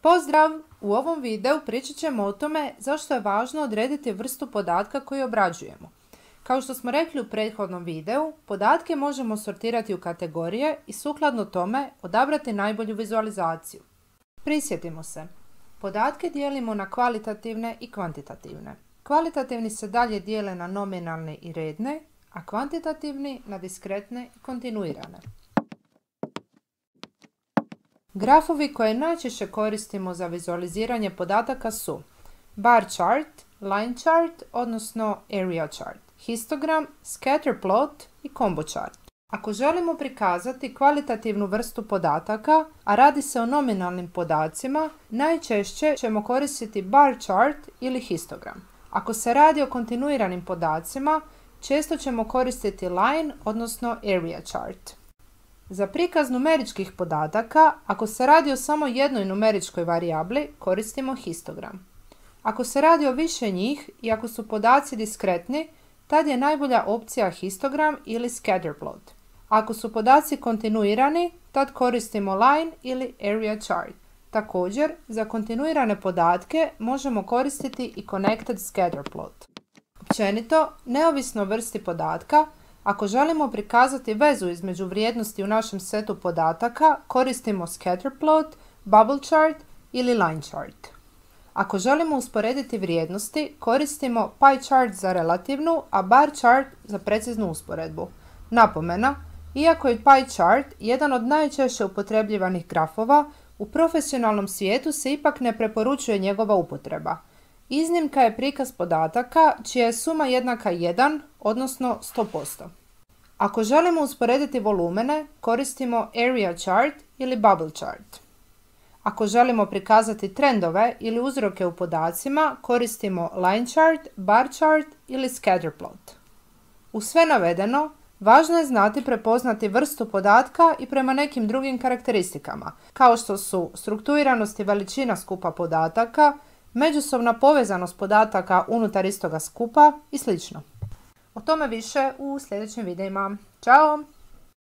Pozdrav! U ovom videu pričat ćemo o tome zašto je važno odrediti vrstu podatka koju obrađujemo. Kao što smo rekli u prethodnom videu, podatke možemo sortirati u kategorije i sukladno tome odabrati najbolju vizualizaciju. Prisjetimo se, podatke dijelimo na kvalitativne i kvantitativne. Kvalitativni se dalje dijele na nominalne i redne, a kvantitativni na diskretne i kontinuirane. Grafovi koje najčešće koristimo za vizualiziranje podataka su bar chart, line chart, odnosno area chart, histogram, scatter plot i combo chart. Ako želimo prikazati kvalitativnu vrstu podataka, a radi se o nominalnim podacima, najčešće ćemo koristiti bar chart ili histogram. Ako se radi o kontinuiranim podacima, često ćemo koristiti line, odnosno area chart. Za prikaz numeričkih podataka, ako se radi o samo jednoj numeričkoj varijabli, koristimo histogram. Ako se radi o više njih i ako su podaci diskretni, tad je najbolja opcija histogram ili scatterplot. Ako su podaci kontinuirani, tad koristimo line ili area chart. Također, za kontinuirane podatke možemo koristiti i connected scatterplot. Općenito, neovisno o vrsti podatka, ako želimo prikazati vezu između vrijednosti u našem setu podataka, koristimo scatterplot, bubble chart ili line chart. Ako želimo usporediti vrijednosti, koristimo pie chart za relativnu, a bar chart za preciznu usporedbu. Napomena, iako je pie chart jedan od najčešće upotrebljivanih grafova, u profesionalnom svijetu se ipak ne preporučuje njegova upotreba. Iznimka je prikaz podataka čija je suma jednaka 1, odnosno 100%. Ako želimo usporediti volumene, koristimo area chart ili bubble chart. Ako želimo prikazati trendove ili uzroke u podacima, koristimo line chart, bar chart ili scatter plot. U sve navedeno, važno je znati prepoznati vrstu podatka i prema nekim drugim karakteristikama, kao što su strukturiranost i veličina skupa podataka, međusobna povezanost podataka unutar istoga skupa i sl. O tome više u sljedećim videima. Ćao!